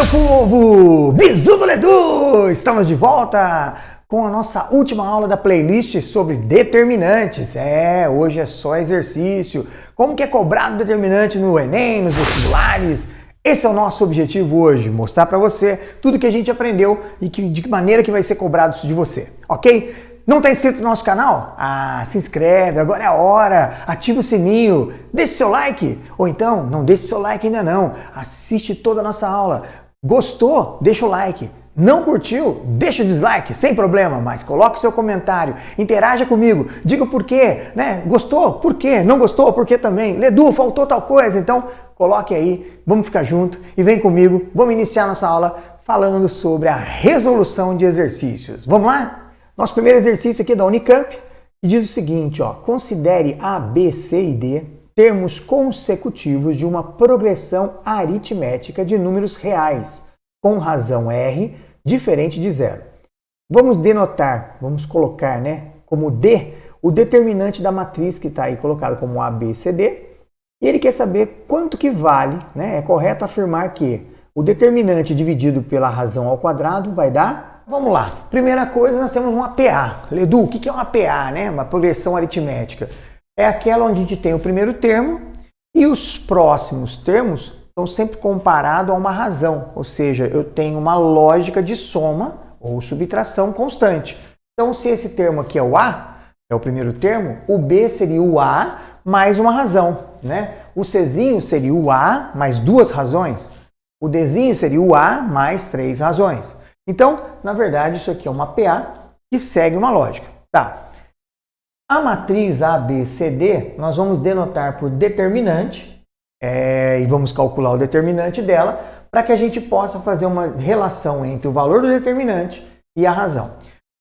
meu povo! Bisu do Ledu! Estamos de volta com a nossa última aula da playlist sobre determinantes. Hoje é só exercício. Como que é cobrado determinante no Enem, nos vestibulares? Esse é o nosso objetivo hoje, mostrar para você tudo que a gente aprendeu e de que maneira que vai ser cobrado isso de você, ok? Não está inscrito no nosso canal? Se inscreve, agora é a hora, ativa o sininho, deixe seu like, ou então não deixe seu like ainda não, assiste toda a nossa aula. Gostou? Deixa o like. Não curtiu? Deixa o dislike, sem problema, mas coloque seu comentário, interaja comigo, diga o porquê, né? Gostou? Por quê? Não gostou? Por quê também? Ledu, faltou tal coisa, então coloque aí, vamos ficar junto e vem comigo, vamos iniciar nossa aula falando sobre a resolução de exercícios. Vamos lá? Nosso primeiro exercício aqui é da Unicamp e diz o seguinte, considere A, B, C e D termos consecutivos de uma progressão aritmética de números reais, com razão R diferente de zero. Vamos denotar, vamos colocar, como D, o determinante da matriz que está aí colocado como A, B, C, D, e ele quer saber quanto que vale, É correto afirmar que o determinante dividido pela razão ao quadrado vai dar... Vamos lá. Primeira coisa, nós temos uma PA. Ledu, o que é uma PA, Uma progressão aritmética. É aquela onde a gente tem o primeiro termo e os próximos termos estão sempre comparados a uma razão. Ou seja, eu tenho uma lógica de soma ou subtração constante. Então, se esse termo aqui é o A, é o primeiro termo, o B seria o A mais uma razão, O Czinho seria o A mais duas razões. O Dzinho seria o A mais três razões. Então, na verdade, isso aqui é uma PA que segue uma lógica. Tá. A matriz ABCD nós vamos denotar por determinante e vamos calcular o determinante dela para que a gente possa fazer uma relação entre o valor do determinante e a razão.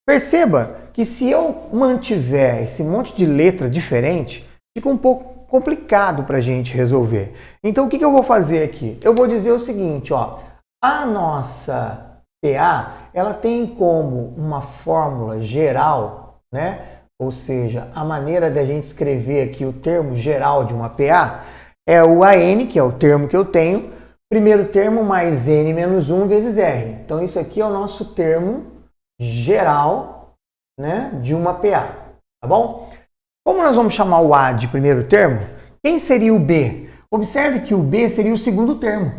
Perceba que se eu mantiver esse monte de letra diferente, fica um pouco complicado para a gente resolver. Então, o que eu vou fazer aqui? Eu vou dizer o seguinte, a nossa PA, ela tem como uma fórmula geral, Ou seja, a maneira da gente escrever aqui o termo geral de uma PA é o AN, que é o termo que eu tenho, primeiro termo mais N menos 1 vezes R. Então, isso aqui é o nosso termo geral, de uma PA, tá bom? Como nós vamos chamar o A de primeiro termo, quem seria o B? Observe que o B seria o segundo termo,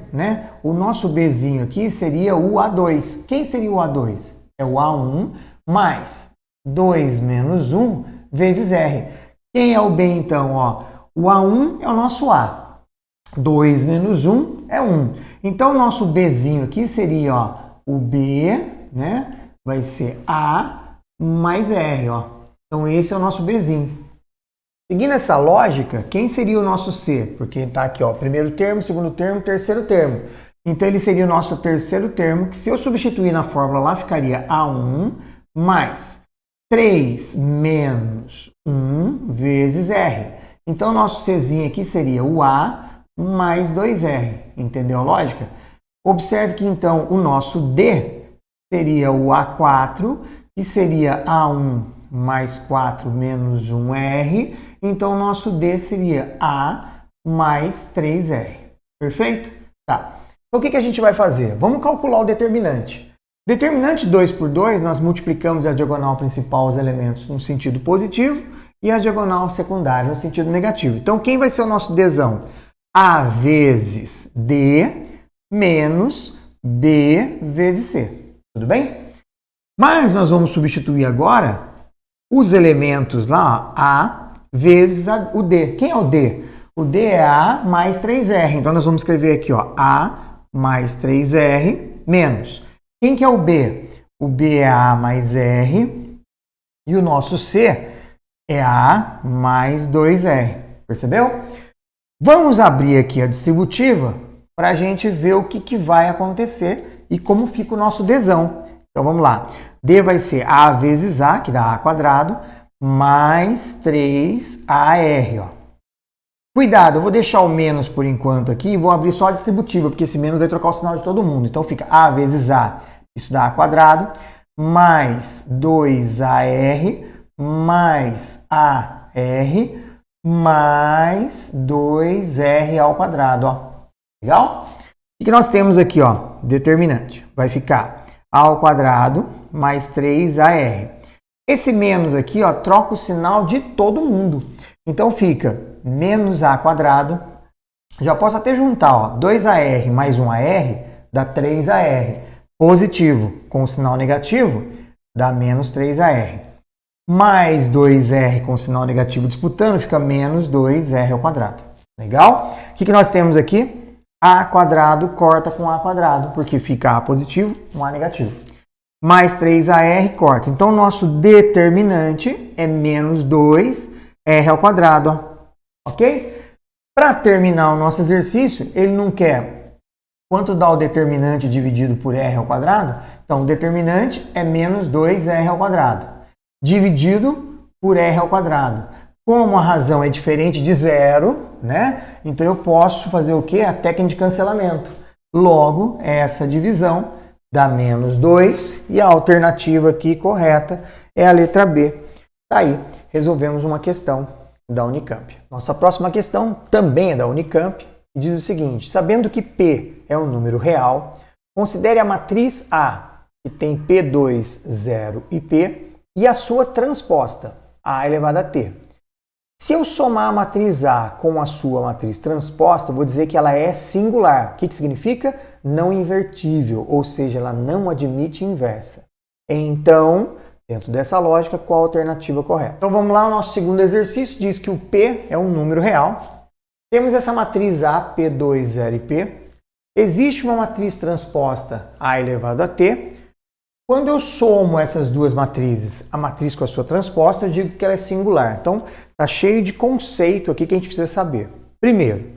O nosso Bzinho aqui seria o A2. Quem seria o A2? É o A1 mais 2 menos 1 vezes R. Quem é o B então? O A1 é o nosso A. 2 menos 1 é 1. Então, o nosso Bzinho aqui seria o B, Vai ser A mais R, Então, esse é o nosso Bzinho. Seguindo essa lógica, quem seria o nosso C? Porque está aqui, primeiro termo, segundo termo, terceiro termo. Então, ele seria o nosso terceiro termo, que se eu substituir na fórmula lá, ficaria A1 mais 3 menos 1 vezes R. Então, o nosso Czinho aqui seria o A mais 2R. Entendeu a lógica? Observe que, então, o nosso D seria o A4, que seria A1 mais 4 menos 1R. Então, o nosso D seria A mais 3R. Perfeito? Tá. Então, o que a gente vai fazer? Vamos calcular o determinante. Determinante 2 por 2, nós multiplicamos a diagonal principal, os elementos, no sentido positivo, e a diagonal secundária no sentido negativo. Então, quem vai ser o nosso Dzão? A vezes D menos B vezes C. Tudo bem? Mas nós vamos substituir agora os elementos lá, A vezes o D. Quem é o D? O D é A mais 3R. Então, nós vamos escrever aqui, A mais 3R menos. Quem que é o B? O B é A mais R e o nosso C é A mais 2R. Percebeu? Vamos abrir aqui a distributiva para a gente ver o que vai acontecer e como fica o nosso Dzão. Então, vamos lá. D vai ser A vezes A, que dá A quadrado, mais 3AR. Cuidado, eu vou deixar o menos por enquanto aqui e vou abrir só a distributiva, porque esse menos vai trocar o sinal de todo mundo. Então, fica A vezes A, isso dá A quadrado, mais 2AR, mais AR, mais 2R ao quadrado. Legal? que nós temos aqui, ó? Determinante. Vai ficar a ao quadrado mais 3AR. Esse menos aqui, ó, troca o sinal de todo mundo. Então fica menos A quadrado. Já posso até juntar, ó, 2AR mais 1AR dá 3AR. Positivo com o sinal negativo dá menos 3AR. Mais 2R com o sinal negativo disputando fica menos 2R ao quadrado. Legal? O que nós temos aqui? A quadrado corta com A quadrado, porque fica A positivo, um A negativo. Mais 3AR corta. Então, nosso determinante é menos 2R ao quadrado. Ó. Ok? Para terminar o nosso exercício, ele não quer quanto dá o determinante dividido por R ao quadrado. Então, o determinante é menos 2R ao quadrado, dividido por R ao quadrado. Como a razão é diferente de zero, né? Então, eu posso fazer o quê? A técnica de cancelamento. Logo, essa divisão dá menos 2 e a alternativa aqui correta é a letra B. Tá aí, resolvemos uma questão da Unicamp. Nossa próxima questão também é da Unicamp e diz o seguinte: sabendo que P é um número real, considere a matriz A, que tem P2, 0 e P, e a sua transposta, A elevado a T. Se eu somar a matriz A com a sua matriz transposta, vou dizer que ela é singular. O que significa? Não invertível, ou seja, ela não admite inversa. Então, dentro dessa lógica, qual a alternativa correta? Então vamos lá, o nosso segundo exercício diz que o P é um número real. Temos essa matriz A, P2, 0 e P. Existe uma matriz transposta, A elevado a T. Quando eu somo essas duas matrizes, a matriz com a sua transposta, eu digo que ela é singular. Então, está cheio de conceito aqui que a gente precisa saber. Primeiro,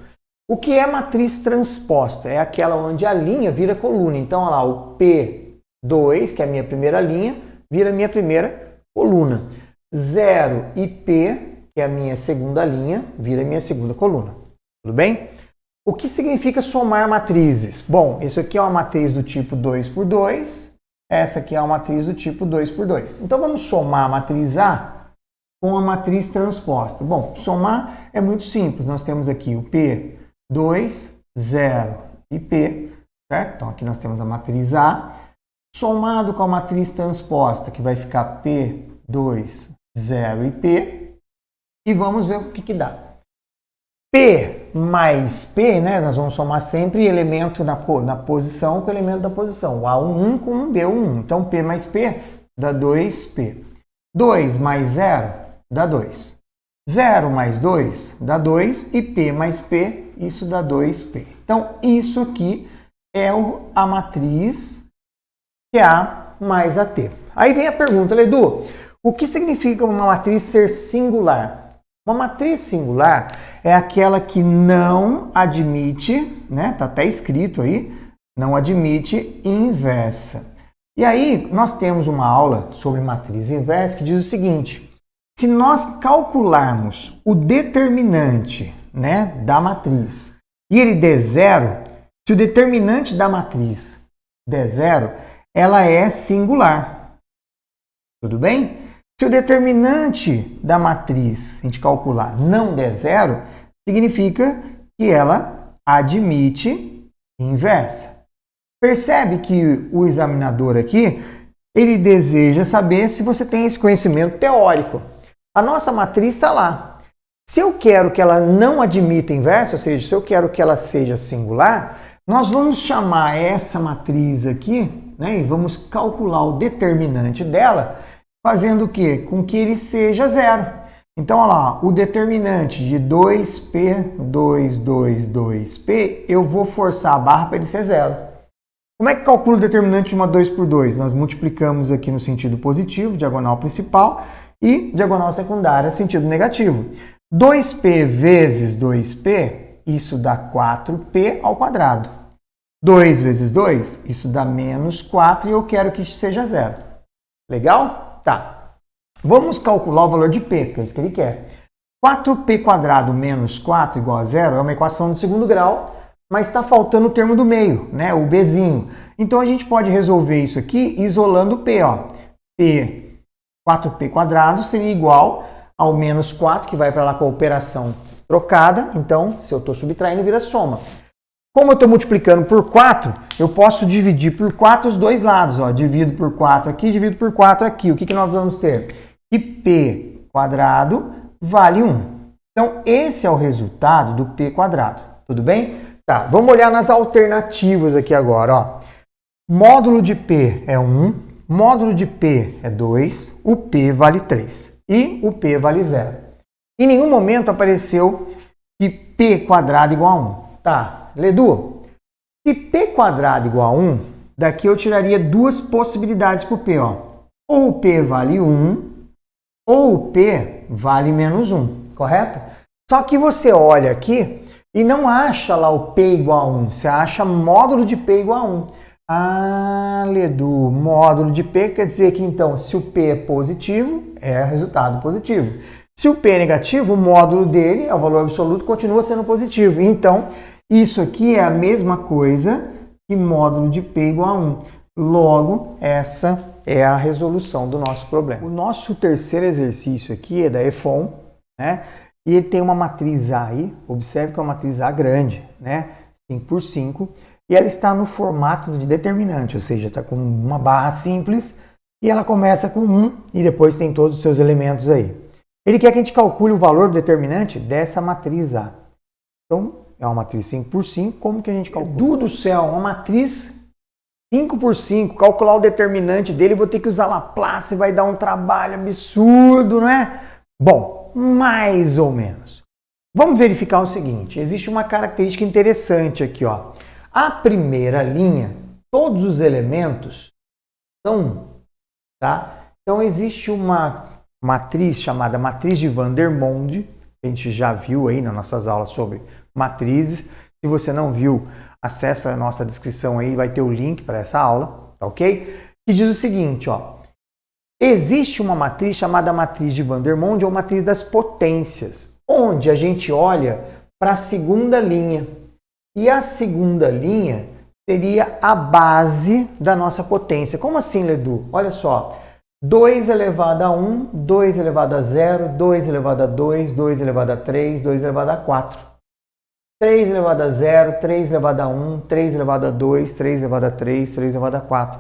o que é matriz transposta? É aquela onde a linha vira coluna. Então, olha lá, o P2, que é a minha primeira linha, vira a minha primeira coluna. 0 e P, que é a minha segunda linha, vira a minha segunda coluna. Tudo bem? O que significa somar matrizes? Bom, isso aqui é uma matriz do tipo 2 por 2. Essa aqui é uma matriz do tipo 2 por 2. Então, vamos somar a matriz A com a matriz transposta. Bom, somar é muito simples. Nós temos aqui o P2, 0 e P, certo? Então, aqui nós temos a matriz A, somado com a matriz transposta, que vai ficar P2, 0 e P. E vamos ver o que dá. P mais P, né? Nós vamos somar sempre elemento na posição com elemento da posição. O A1 com o B1. Então, P mais P dá 2P. 2 mais 0 dá 2. 0 mais 2 dá 2. E P mais P, isso dá 2P. Então, isso aqui é a matriz que é A mais AT. Aí vem a pergunta, Ledu, o que significa uma matriz ser singular? Uma matriz singular é aquela que não admite, né? Tá até escrito aí, não admite inversa. E aí nós temos uma aula sobre matriz inversa que diz o seguinte: se nós calcularmos o determinante, né, da matriz e ele der zero, se o determinante da matriz der zero, ela é singular. Tudo bem? Se o determinante da matriz, a gente calcular, não der zero, significa que ela admite inversa. Percebe que o examinador aqui, ele deseja saber se você tem esse conhecimento teórico. A nossa matriz está lá. Se eu quero que ela não admita inversa, ou seja, se eu quero que ela seja singular, nós vamos chamar essa matriz aqui, né, e vamos calcular o determinante dela, fazendo o quê? Com que ele seja zero. Então, olha lá, o determinante de 2P, 2P, eu vou forçar a barra para ele ser zero. Como é que calcula o determinante de uma 2 por 2? Nós multiplicamos aqui no sentido positivo, diagonal principal, e diagonal secundária, sentido negativo. 2P vezes 2P, isso dá 4P ao quadrado. 2 vezes 2, isso dá menos 4 e eu quero que isso seja zero. Legal? Tá, vamos calcular o valor de P, que é isso que ele quer. 4P quadrado menos 4 igual a zero é uma equação de segundo grau, mas está faltando o termo do meio, né? O Bzinho. Então, a gente pode resolver isso aqui isolando o P. Ó. P, 4P quadrado seria igual ao menos 4, que vai para lá com a operação trocada. Então, se eu estou subtraindo, vira soma. Como eu estou multiplicando por 4, eu posso dividir por 4 os dois lados. Ó. Divido por 4 aqui, divido por 4 aqui. O que nós vamos ter? Que p quadrado vale 1. Então, esse é o resultado do p quadrado. Tudo bem? Tá, vamos olhar nas alternativas aqui agora. Ó. Módulo de p é 1, módulo de p é 2, o p vale 3 e o p vale 0. Em nenhum momento apareceu que p quadrado igual a 1. Tá, Ledu, se p quadrado igual a 1, daqui eu tiraria duas possibilidades para o p. Ó. Ou o p vale 1, ou o p vale menos 1, correto? Só que você olha aqui e não acha lá o p igual a 1, você acha módulo de p igual a 1. Ah, Ledu, módulo de p quer dizer que então se o p é positivo, é resultado positivo. Se o p é negativo, o módulo dele, é o valor absoluto, continua sendo positivo. Então, isso aqui é a mesma coisa que módulo de p igual a 1. Logo, essa é a resolução do nosso problema. O nosso terceiro exercício aqui é da EFON, né? E ele tem uma matriz A aí, observe que é uma matriz A grande, né? 5 por 5, e ela está no formato de determinante, ou seja, está com uma barra simples, e ela começa com 1, e depois tem todos os seus elementos aí. Ele quer que a gente calcule o valor do determinante dessa matriz A. Então, é uma matriz 5 por 5, como que a gente calcula? Edu do céu, uma matriz 5 por 5, calcular o determinante dele, vou ter que usar Laplace, vai dar um trabalho absurdo, não é? Bom, mais ou menos. Vamos verificar o seguinte, existe uma característica interessante aqui, ó. A primeira linha, todos os elementos são 1, tá? Então existe uma matriz chamada matriz de Van der Monde, que a gente já viu aí nas nossas aulas sobre matrizes. Se você não viu, acessa a nossa descrição aí, vai ter o link para essa aula, tá ok? Que diz o seguinte, ó. Existe uma matriz chamada matriz de Van der Monde ou matriz das potências, onde a gente olha para a segunda linha. E a segunda linha seria a base da nossa potência. Como assim, Ledu? Olha só. 2 elevado a 1, 2 elevado a 0, 2 elevado a 2, 2 elevado a 3, 2 elevado a 4. 3 elevado a 0, 3 elevado a 1, 3 elevado a 2, 3 elevado a 3, 3 elevado a 4.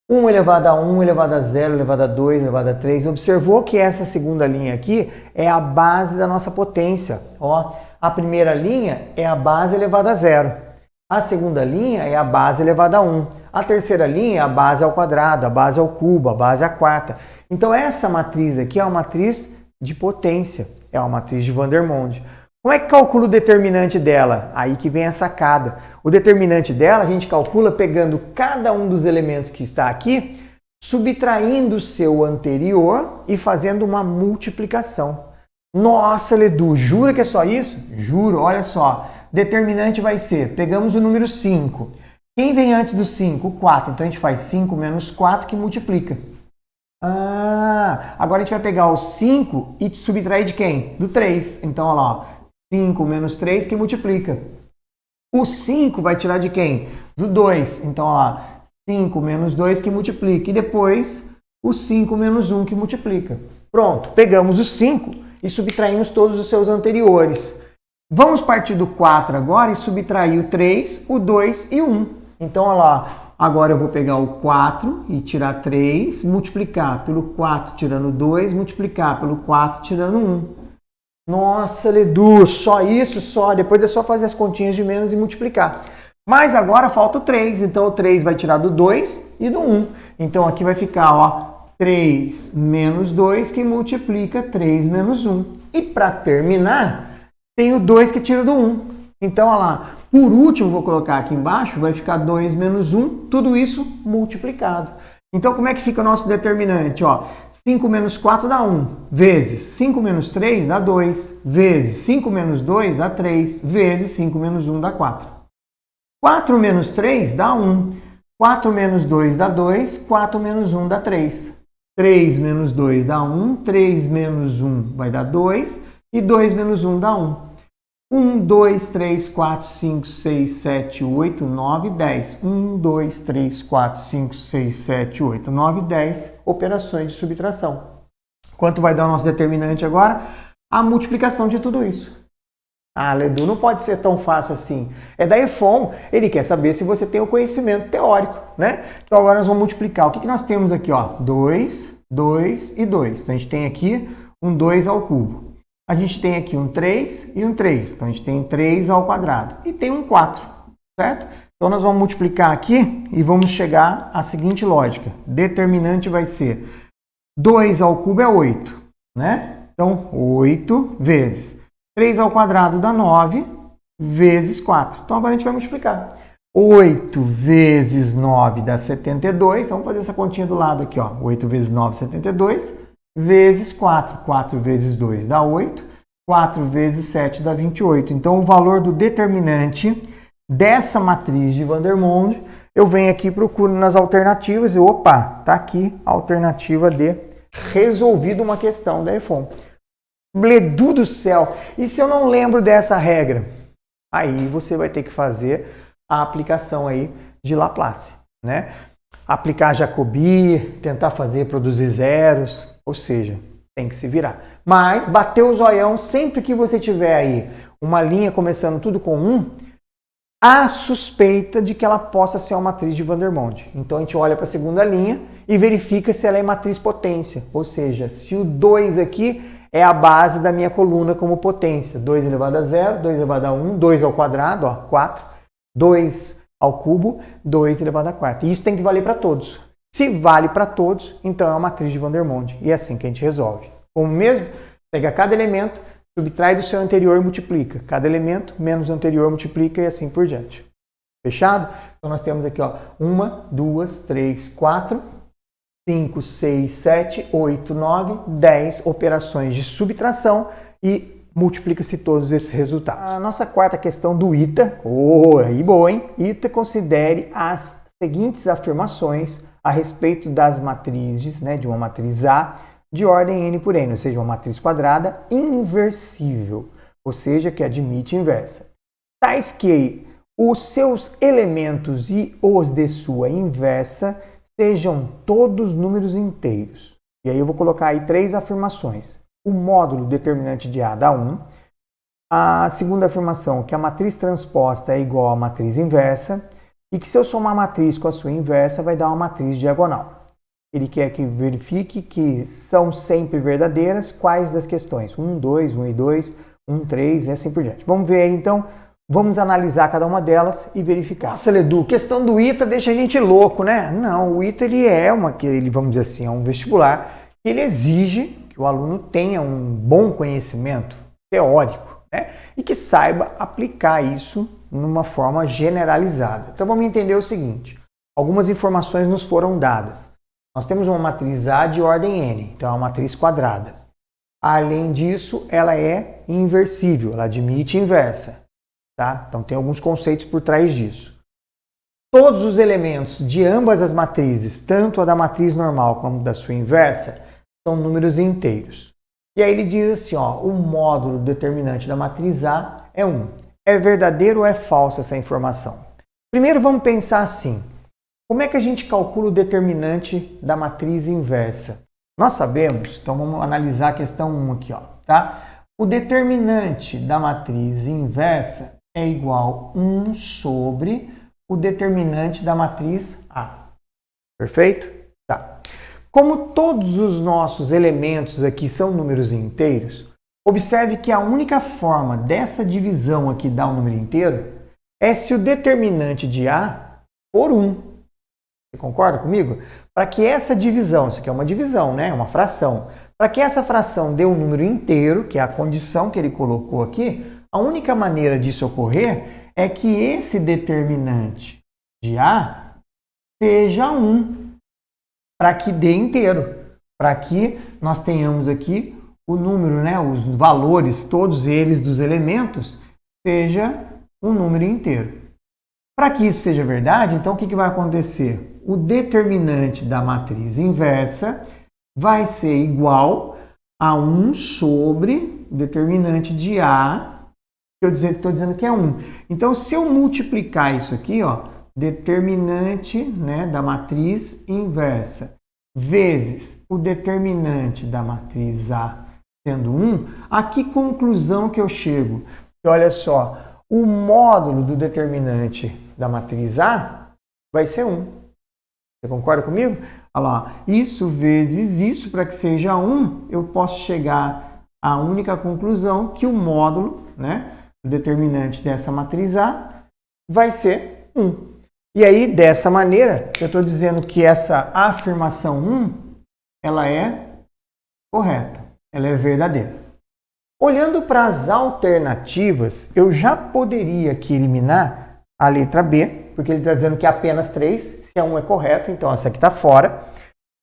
1 elevado a 1, elevado a 0, elevado a 2, elevado a 3. Observou que essa segunda linha aqui é a base da nossa potência. Ó, a primeira linha é a base elevada a 0. A segunda linha é a base elevada a 1. A terceira linha é a base ao quadrado, a base ao cubo, a base à quarta. Então essa matriz aqui é uma matriz de potência, é uma matriz de Van der Monde. Como é que calcula o determinante dela? Aí que vem a sacada. O determinante dela a gente calcula pegando cada um dos elementos que está aqui, subtraindo o seu anterior e fazendo uma multiplicação. Nossa, Ledu, jura que é só isso? Juro, olha só. Determinante vai ser, pegamos o número 5. Quem vem antes do 5? O 4. Então a gente faz 5 menos 4 que multiplica. Agora a gente vai pegar o 5 e subtrair de quem? Do 3. Então, olha lá, 5 menos 3 que multiplica. O 5 vai tirar de quem? Do 2. Então, olha lá, 5 menos 2 que multiplica. E depois, o 5 menos 1 que multiplica. Pronto, pegamos o 5 e subtraímos todos os seus anteriores. Vamos partir do 4 agora e subtrair o 3, o 2 e o 1. Então, olha lá, agora eu vou pegar o 4 e tirar 3, multiplicar pelo 4 tirando 2, multiplicar pelo 4 tirando 1. Nossa, Ledu, só isso? Só? Depois é só fazer as continhas de menos e multiplicar. Mas agora falta o 3, então o 3 vai tirar do 2 e do 1. Então aqui vai ficar, ó, 3 menos 2 que multiplica 3 menos 1. E para terminar, tem o 2 que tira do 1. Então, olha lá, por último, vou colocar aqui embaixo, vai ficar 2 menos 1, tudo isso multiplicado. Então, como é que fica o nosso determinante? Ó, 5 menos 4 dá 1, vezes 5 menos 3 dá 2, vezes 5 menos 2 dá 3, vezes 5 menos 1 dá 4. 4 menos 3 dá 1, 4 menos 2 dá 2, 4 menos 1 dá 3. 3 menos 2 dá 1, 3 menos 1 vai dar 2, e 2 menos 1 dá 1. 1, 2, 3, 4, 5, 6, 7, 8, 9, 10. 1, 2, 3, 4, 5, 6, 7, 8, 9, 10 operações de subtração. Quanto vai dar o nosso determinante agora? A multiplicação de tudo isso. Ah, Ledu, não pode ser tão fácil assim. É da EFON, ele quer saber se você tem o conhecimento teórico, né? Então agora nós vamos multiplicar. O que nós temos aqui, ó? 2, 2 e 2. Então a gente tem aqui um 2 ao cubo. A gente tem aqui um 3 e um 3. Então a gente tem 3 ao quadrado. E tem um 4, certo? Então nós vamos multiplicar aqui e vamos chegar à seguinte lógica. Determinante vai ser 2 ao cubo é 8, né? Então 8 vezes 3 ao quadrado dá 9 vezes 4. Então agora a gente vai multiplicar. 8 vezes 9 dá 72. Então vamos fazer essa continha do lado aqui, ó. 8 vezes 9, 72. Vezes 4. 4 vezes 2 dá 8. 4 vezes 7 dá 28. Então o valor do determinante dessa matriz de Vandermonde, eu venho aqui e procuro nas alternativas e opa, tá aqui a alternativa D. Resolvido uma questão da EFON. Ledu do céu! E se eu não lembro dessa regra? Aí você vai ter que fazer a aplicação aí de Laplace, né? Aplicar Jacobi, tentar fazer produzir zeros, ou seja, tem que se virar. Mas bater o zoião sempre que você tiver aí uma linha começando tudo com 1, há suspeita de que ela possa ser uma matriz de Vandermonde. Então a gente olha para a segunda linha e verifica se ela é matriz potência, ou seja, se o 2 aqui é a base da minha coluna como potência. 2 elevado a 0, 2 elevado a 1, 2 ao quadrado, ó, 4, 2 ao cubo, 2 elevado a 4. E isso tem que valer para todos. Se vale para todos, então é uma matriz de Vandermonde. E é assim que a gente resolve. Como mesmo, pega cada elemento, subtrai do seu anterior e multiplica. Cada elemento menos o anterior multiplica e assim por diante. Fechado? Então nós temos aqui, ó, 1, 2, 3, 4, 5, 6, 7, 8, 9, 10 operações de subtração e multiplica-se todos esses resultados. A nossa quarta questão do ITA, aí boa, hein? ITA considere as seguintes afirmações a respeito das matrizes, né, de uma matriz A de ordem n por n, ou seja, uma matriz quadrada inversível, ou seja, que admite inversa. Tais que os seus elementos e os de sua inversa sejam todos números inteiros. E aí eu vou colocar aí 3 afirmações. O módulo determinante de A dá 1. A segunda afirmação, que a matriz transposta é igual à matriz inversa. E que se eu somar a matriz com a sua inversa, vai dar uma matriz diagonal. Ele quer que verifique que são sempre verdadeiras quais das questões. 1, 2, 1 e 2, 1, 3 e assim por diante. Vamos ver aí então. Vamos analisar cada uma delas e verificar. Nossa, Ledu, questão do ITA deixa a gente louco, né? Não, o ITA ele vamos dizer assim, é um vestibular que ele exige que o aluno tenha um bom conhecimento teórico, né? E que saiba aplicar isso numa forma generalizada. Então vamos entender o seguinte, algumas informações nos foram dadas. Nós temos uma matriz A de ordem n, então é uma matriz quadrada. Além disso, ela é inversível, ela admite inversa. Tá? Então tem alguns conceitos por trás disso. Todos os elementos de ambas as matrizes, tanto a da matriz normal como da sua inversa, são números inteiros. E aí ele diz assim, ó, o módulo determinante da matriz A é 1. É verdadeiro ou é falso essa informação? Primeiro vamos pensar assim, como é que a gente calcula o determinante da matriz inversa? Nós sabemos, então vamos analisar a questão 1 aqui, ó, tá? O determinante da matriz inversa é igual a 1 sobre o determinante da matriz A. Perfeito? Tá. Como todos os nossos elementos aqui são números inteiros, observe que a única forma dessa divisão aqui dar um número inteiro é se o determinante de A for 1. Você concorda comigo? Para que essa divisão, isso aqui é uma divisão, né? Uma fração. Para que essa fração dê um número inteiro, que é a condição que ele colocou aqui, a única maneira disso ocorrer é que esse determinante de A seja 1, para que dê inteiro, para que nós tenhamos aqui o número, né, os valores, todos eles dos elementos, seja um número inteiro. Para que isso seja verdade, então o que vai acontecer? O determinante da matriz inversa vai ser igual a 1 sobre o determinante de A, que eu estou dizendo que é 1. Então, se eu multiplicar isso aqui, ó, determinante, né, da matriz inversa vezes o determinante da matriz A sendo 1, a que conclusão que eu chego? E olha só, o módulo do determinante da matriz A vai ser 1. Você concorda comigo? Olha lá, isso vezes isso, para que seja 1, eu posso chegar à única conclusão que o módulo, né, do determinante dessa matriz A vai ser 1. E aí, dessa maneira, eu estou dizendo que essa afirmação 1, ela é correta, ela é verdadeira. Olhando para as alternativas, eu já poderia aqui eliminar a letra B, porque ele está dizendo que é apenas 3, se a 1 é correto, então essa aqui está fora.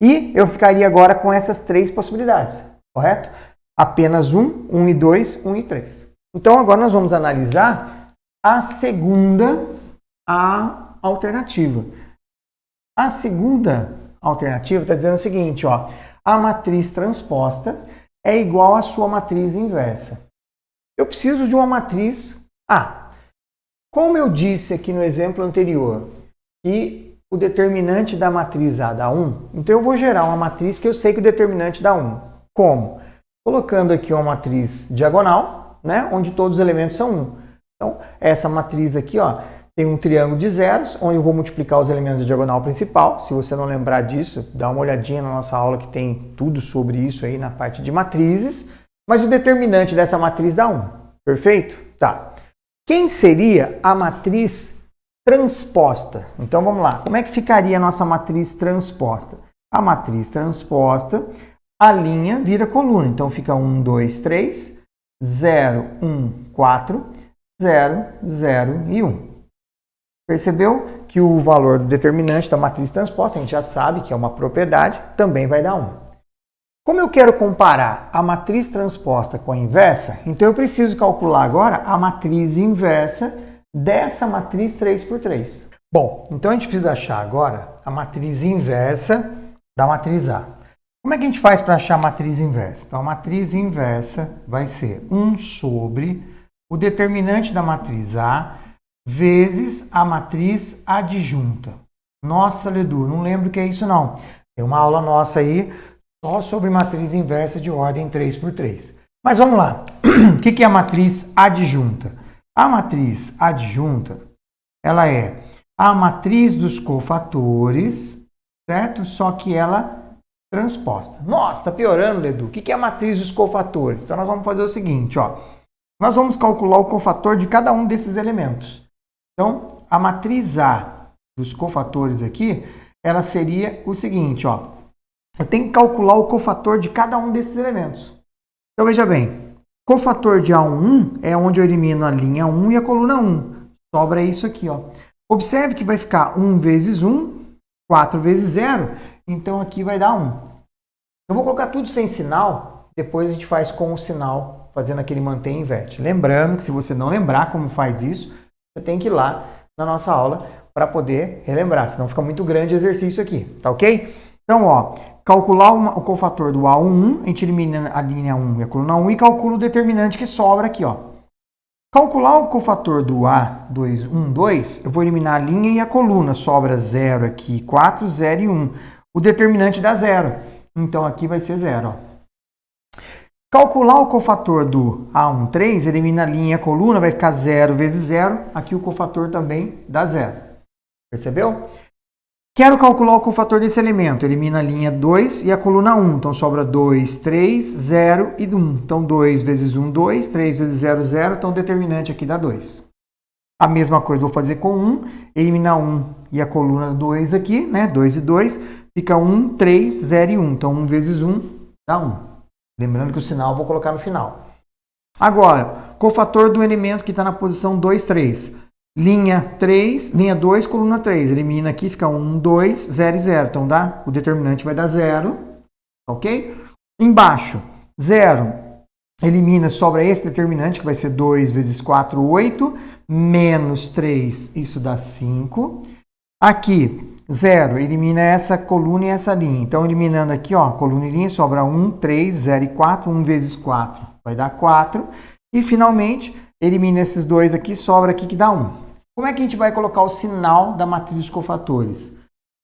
E eu ficaria agora com essas 3 possibilidades, correto? Apenas 1, 1 e 2, 1 e 3. Então agora nós vamos analisar a segunda alternativa. A segunda alternativa está dizendo o seguinte, ó, a matriz transposta é igual à sua matriz inversa. Eu preciso de uma matriz A. Como eu disse aqui no exemplo anterior, que o determinante da matriz A dá 1, então eu vou gerar uma matriz que eu sei que o determinante dá 1. Como? Colocando aqui uma matriz diagonal, né, onde todos os elementos são 1. Então, essa matriz aqui, ó, tem um triângulo de zeros, onde eu vou multiplicar os elementos da diagonal principal. Se você não lembrar disso, dá uma olhadinha na nossa aula que tem tudo sobre isso aí na parte de matrizes. Mas o determinante dessa matriz dá 1. Perfeito? Tá. Quem seria a matriz transposta? Então vamos lá. Como é que ficaria a nossa matriz transposta? A matriz transposta, a linha vira coluna. Então fica 1, 2, 3, 0, 1, 4, 0, 0 e 1. Percebeu que o valor do determinante da matriz transposta, a gente já sabe que é uma propriedade, também vai dar 1. Como eu quero comparar a matriz transposta com a inversa, então eu preciso calcular agora a matriz inversa dessa matriz 3 por 3. Bom, então a gente precisa achar agora a matriz inversa da matriz A. Como é que a gente faz para achar a matriz inversa? Então a matriz inversa vai ser 1 sobre o determinante da matriz A vezes a matriz adjunta. Nossa, Ledu, não lembro o que é isso não. Tem uma aula nossa aí só sobre matriz inversa de ordem 3 por 3. Mas vamos lá. O que é a matriz adjunta? A matriz adjunta, ela é a matriz dos cofatores, certo? Só que ela transposta. Nossa, está piorando, Ledu. O que é a matriz dos cofatores? Então nós vamos fazer o seguinte, ó. Nós vamos calcular o cofator de cada um desses elementos. Então, a matriz A dos cofatores aqui, ela seria o seguinte, ó. Eu tenho que calcular o cofator de cada um desses elementos. Então, veja bem, cofator de A1 é onde eu elimino a linha 1 e a coluna 1. Sobra isso aqui, ó. Observe que vai ficar 1 vezes 1, 4 vezes 0, então aqui vai dar 1. Eu vou colocar tudo sem sinal, depois a gente faz com o sinal, fazendo aquele mantém e inverte. Lembrando que se você não lembrar como faz isso, você tem que ir lá na nossa aula para poder relembrar, senão fica muito grande o exercício aqui, tá ok? Então, ó, calcular o cofator do A1, a gente elimina a linha 1 e a coluna 1 e calcula o determinante que sobra aqui, ó. Calcular o cofator do A2, 1, 2, eu vou eliminar a linha e a coluna, sobra 0 aqui, 4, 0 e 1. O determinante dá 0, então aqui vai ser 0, ó. Calcular o cofator do A1, 3, elimina a linha e a coluna, vai ficar 0 vezes 0. Aqui o cofator também dá 0. Percebeu? Quero calcular o cofator desse elemento. Elimina a linha 2 e a coluna 1. Então sobra 2, 3, 0 e 1. Então 2 vezes 1, 2. 3 vezes 0, 0. Então o determinante aqui dá 2. A mesma coisa vou fazer com 1. Eliminar 1 e a coluna 2 aqui, né? 2 e 2. Fica 1, 3, 0 e 1. Então 1 vezes 1 dá 1. Lembrando que o sinal eu vou colocar no final. Agora, cofator do elemento que está na posição 2, 3. Linha 3, linha 2, coluna 3. Elimina aqui, fica 1, 2, 0 e 0. Então o determinante vai dar 0. Ok? Embaixo, 0. Elimina, sobra esse determinante, que vai ser 2 vezes 4, 8. Menos 3, isso dá 5. Aqui, 0, elimina essa coluna e essa linha. Então, eliminando aqui, ó, coluna e linha, sobra 1, 3, 0 e 4. 1 vezes 4 vai dar 4. E, finalmente, elimina esses dois aqui, sobra aqui que dá 1. Como é que a gente vai colocar o sinal da matriz dos cofatores?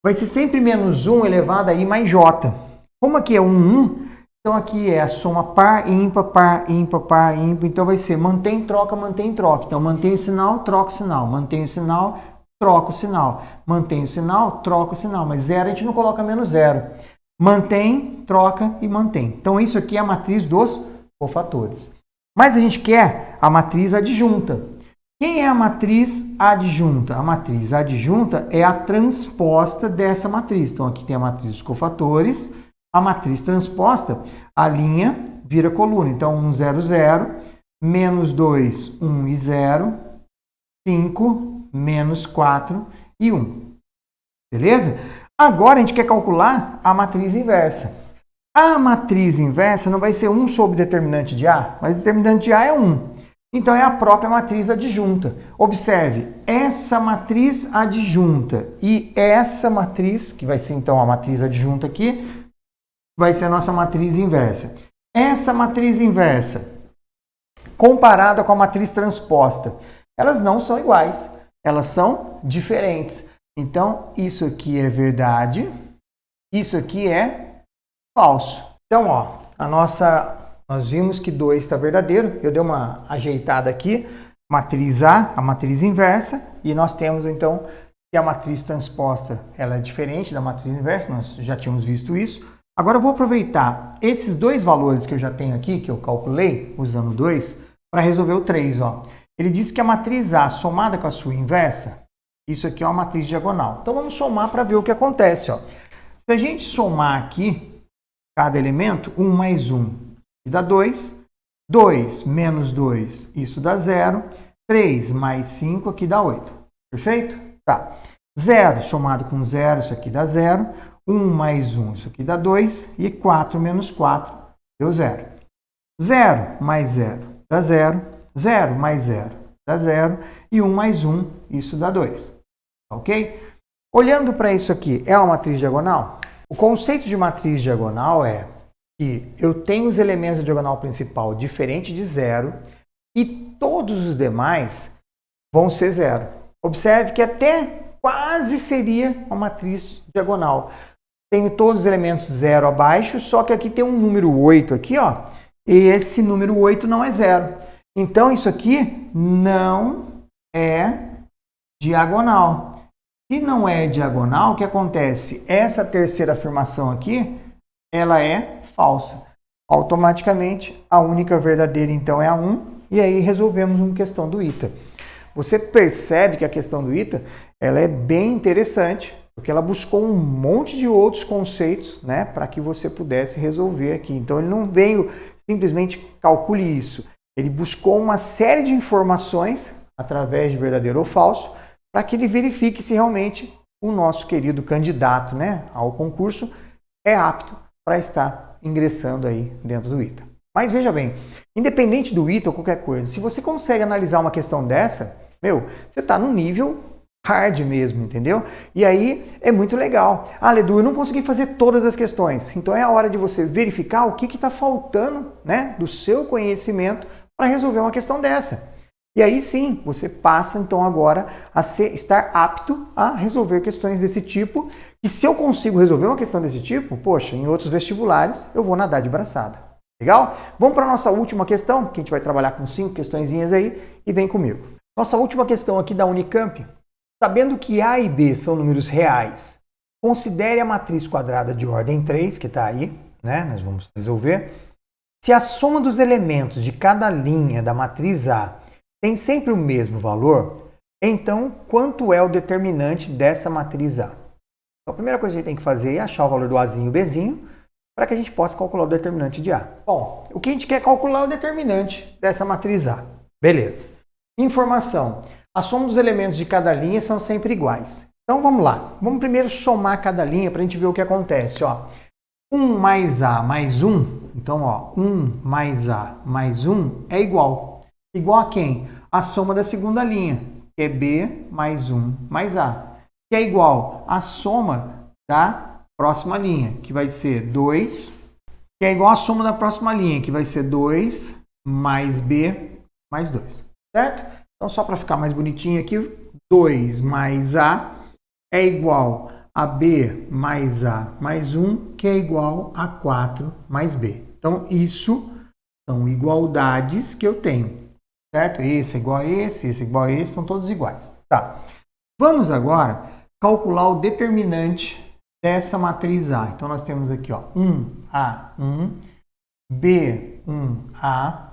Vai ser sempre menos 1 elevado a I mais J. Como aqui é 1, 1, Então aqui é a soma par, ímpar, par, ímpar, par, ímpar. Então vai ser mantém, troca, mantém, troca. Então mantém o sinal, troca o sinal. Mantém o sinal, troca o sinal. Mantém o sinal, troca o sinal. Mas zero a gente não coloca menos zero. Mantém, troca e mantém. Então isso aqui é a matriz dos cofatores. Mas a gente quer a matriz adjunta. Quem é a matriz adjunta? A matriz adjunta é a transposta dessa matriz. Então aqui tem a matriz dos cofatores. A matriz transposta, a linha vira coluna. Então 1, 0, 0, menos 2, 1 e 0, 5, menos 4 e 1. Beleza? Agora a gente quer calcular a matriz inversa. A matriz inversa não vai ser 1 sobre determinante de A, mas o determinante de A é 1. Então é a própria matriz adjunta. Observe, essa matriz adjunta e essa matriz, que vai ser então a matriz adjunta aqui, vai ser a nossa matriz inversa. Essa matriz inversa, comparada com a matriz transposta, elas não são iguais, elas são diferentes. Então, isso aqui é verdade, isso aqui é falso. Então, ó, nós vimos que 2 está verdadeiro, eu dei uma ajeitada aqui, matriz A, a matriz inversa, e nós temos então que a matriz transposta ela é diferente da matriz inversa, nós já tínhamos visto isso. Agora eu vou aproveitar esses dois valores que eu já tenho aqui, que eu calculei usando 2, para resolver o 3. Ó. Ele disse que a matriz A somada com a sua inversa, isso aqui é uma matriz diagonal. Então vamos somar para ver o que acontece. Ó. Se a gente somar aqui cada elemento, 1 mais 1, dá 2. 2 menos 2, isso dá 0. 3 mais 5, aqui dá 8. Perfeito? Tá. 0 somado com 0, isso aqui dá 0. 1 mais 1, isso aqui dá 2. E 4 menos 4, deu 0. 0 mais 0 dá 0. 0 mais 0 dá 0. E 1 mais 1, isso dá 2. Ok? Olhando para isso aqui, é uma matriz diagonal? O conceito de matriz diagonal é que eu tenho os elementos da diagonal principal diferente de 0 e todos os demais vão ser 0. Observe que até quase seria uma matriz diagonal. Tenho todos os elementos 0 abaixo, só que aqui tem um número 8 aqui, ó, e esse número 8 não é 0. Então, isso aqui não é diagonal. Se não é diagonal, o que acontece? Essa terceira afirmação aqui, ela é falsa. Automaticamente, a única verdadeira, então, é a 1, e aí resolvemos uma questão do ITA. Você percebe que a questão do ITA, ela é bem interessante, porque ela buscou um monte de outros conceitos, né, para que você pudesse resolver aqui. Então, ele não veio simplesmente calcule isso. Ele buscou uma série de informações, através de verdadeiro ou falso, para que ele verifique se realmente o nosso querido candidato, né, ao concurso é apto para estar ingressando aí dentro do ITA. Mas veja bem, independente do ITA ou qualquer coisa, se você consegue analisar uma questão dessa, você está no nível hard mesmo, entendeu? E aí é muito legal. Ah, Ledu, eu não consegui fazer todas as questões. Então é a hora de você verificar o que está faltando, né, do seu conhecimento para resolver uma questão dessa. E aí sim, você passa então agora a estar apto a resolver questões desse tipo. E se eu consigo resolver uma questão desse tipo, poxa, em outros vestibulares eu vou nadar de braçada. Legal? Vamos para a nossa última questão, que a gente vai trabalhar com 5 questõezinhas aí, e vem comigo. Nossa última questão aqui da Unicamp. Sabendo que A e B são números reais, considere a matriz quadrada de ordem 3, que está aí, né? Nós vamos resolver. Se a soma dos elementos de cada linha da matriz A tem sempre o mesmo valor, então quanto é o determinante dessa matriz A? Então, a primeira coisa que a gente tem que fazer é achar o valor do Azinho e o Bzinho, para que a gente possa calcular o determinante de A. Bom, o que a gente quer calcular é o determinante dessa matriz A. Beleza. Informação. A soma dos elementos de cada linha são sempre iguais. Então vamos lá. Vamos primeiro somar cada linha para a gente ver o que acontece. Ó. 1 mais A mais 1. Então, ó, 1 mais A mais 1 é igual. Igual a quem? A soma da segunda linha, que é B mais 1 mais A. Que é igual à soma da próxima linha, que vai ser 2. Que é igual à soma da próxima linha, que vai ser 2 mais B mais 2. Certo? Então, só para ficar mais bonitinho aqui, 2 mais A é igual a B mais A mais 1, que é igual a 4 mais B. Então, isso são igualdades que eu tenho, certo? Esse é igual a esse é igual a esse, são todos iguais. Tá. Vamos agora calcular o determinante dessa matriz A. Então, nós temos aqui, ó, 1A1, B1A,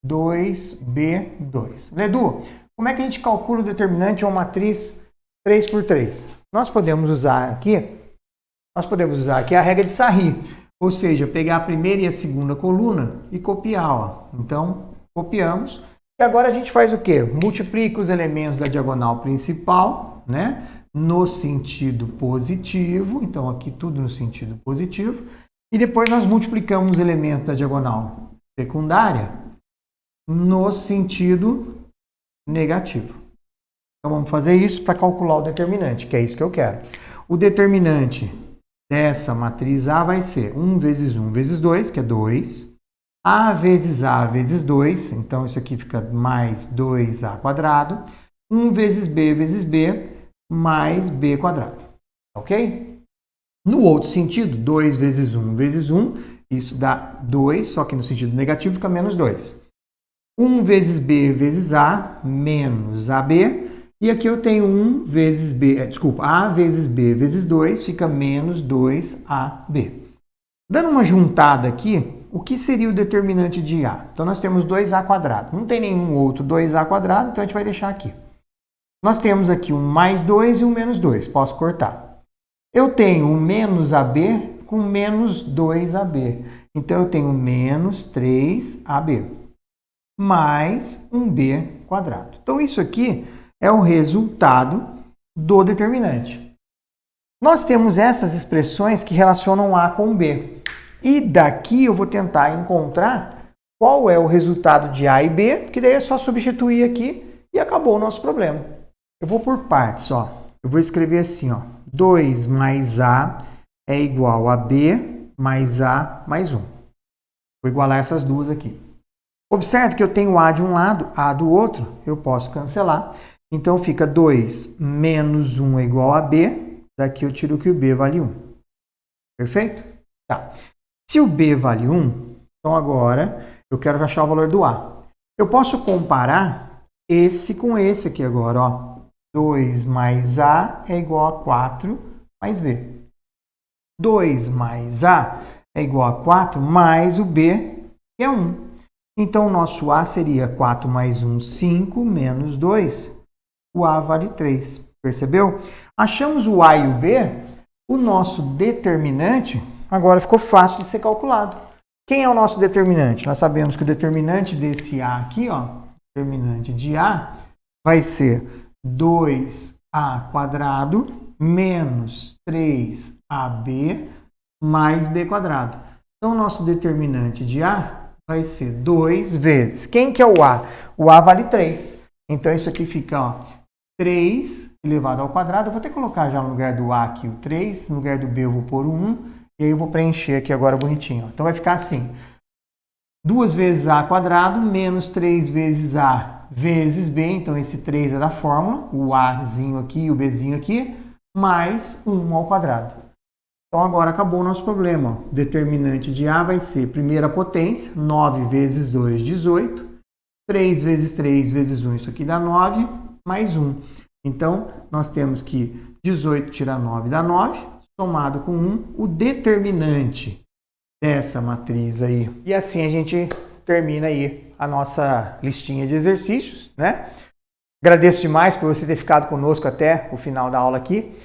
2B2. Ledu, como é que a gente calcula o determinante de uma matriz 3 por 3? Nós podemos usar aqui a regra de Sarri, ou seja, pegar a primeira e a segunda coluna e copiar, ó. Então, copiamos. E agora a gente faz o quê? Multiplica os elementos da diagonal principal, né? No sentido positivo. Então, aqui tudo no sentido positivo. E depois nós multiplicamos os elementos da diagonal secundária no sentido negativo. Então, vamos fazer isso para calcular o determinante, que é isso que eu quero. O determinante dessa matriz A vai ser 1 vezes 1 vezes 2, que é 2. A vezes 2, então isso aqui fica mais 2A quadrado. 1 vezes B mais B quadrado. Ok? No outro sentido, 2 vezes 1 vezes 1, isso dá 2, só que no sentido negativo fica menos 2. 1 vezes B vezes A menos AB. E aqui eu tenho A vezes B vezes 2 fica menos 2AB. Dando uma juntada aqui, o que seria o determinante de A? Então, nós temos 2A quadrado. Não tem nenhum outro 2A quadrado, então a gente vai deixar aqui. Nós temos aqui um mais 2 e um menos 2. Posso cortar. Eu tenho um menos AB com menos 2AB. Então, eu tenho menos 3AB mais um B quadrado. Então, isso aqui é o resultado do determinante. Nós temos essas expressões que relacionam A com B. E daqui eu vou tentar encontrar qual é o resultado de A e B, porque daí é só substituir aqui e acabou o nosso problema. Eu vou por partes, ó. Eu vou escrever assim, ó. 2 mais A é igual a B mais A mais 1. Vou igualar essas duas aqui. Observe que eu tenho A de um lado, A do outro, eu posso cancelar. Então, fica 2 menos 1 é igual a B. Daqui eu tiro que o B vale 1. Perfeito? Tá. Se o B vale 1, então agora eu quero achar o valor do A. Eu posso comparar esse com esse aqui agora, ó. 2 mais A é igual a 4 mais B. 2 mais A é igual a 4 mais o B, que é 1. Então, o nosso A seria 4 mais 1, 5, menos 2. O A vale 3. Percebeu? Achamos o A e o B, o nosso determinante agora ficou fácil de ser calculado. Quem é o nosso determinante? Nós sabemos que o determinante desse A aqui, ó, determinante de A, vai ser 2A quadrado menos 3AB mais B quadrado. Então, o nosso determinante de A vai ser 2 vezes. Quem que é o A? O A vale 3. Então, isso aqui fica, ó, 3 elevado ao quadrado. Eu vou até colocar já no lugar do A aqui o 3, no lugar do B eu vou pôr o 1, e aí eu vou preencher aqui agora bonitinho. Ó. Então, vai ficar assim, 2 vezes A quadrado menos 3 vezes A vezes B, então esse 3 é da fórmula, o Azinho aqui e o Bzinho aqui, mais 1 ao quadrado. Então, agora acabou o nosso problema. O determinante de A vai ser primeira potência, 9 vezes 2, 18, 3 vezes 3 vezes 1, isso aqui dá 9, mais 1. Então, nós temos que 18 tirar 9 dá 9, somado com 1, o determinante dessa matriz aí. E assim a gente termina aí a nossa listinha de exercícios, né? Agradeço demais por você ter ficado conosco até o final da aula aqui.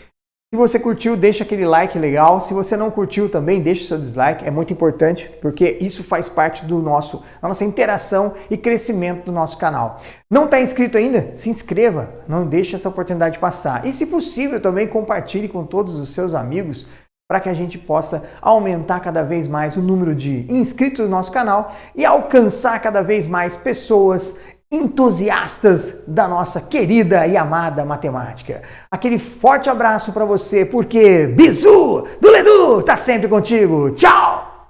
Se você curtiu, deixa aquele like legal. Se você não curtiu também, deixa o seu dislike. É muito importante, porque isso faz parte da nossa interação e crescimento do nosso canal. Não está inscrito ainda? Se inscreva. Não deixe essa oportunidade passar. E, se possível, também compartilhe com todos os seus amigos para que a gente possa aumentar cada vez mais o número de inscritos no nosso canal e alcançar cada vez mais pessoas entusiastas da nossa querida e amada matemática. Aquele forte abraço para você, porque Bizu do Ledu tá sempre contigo. Tchau!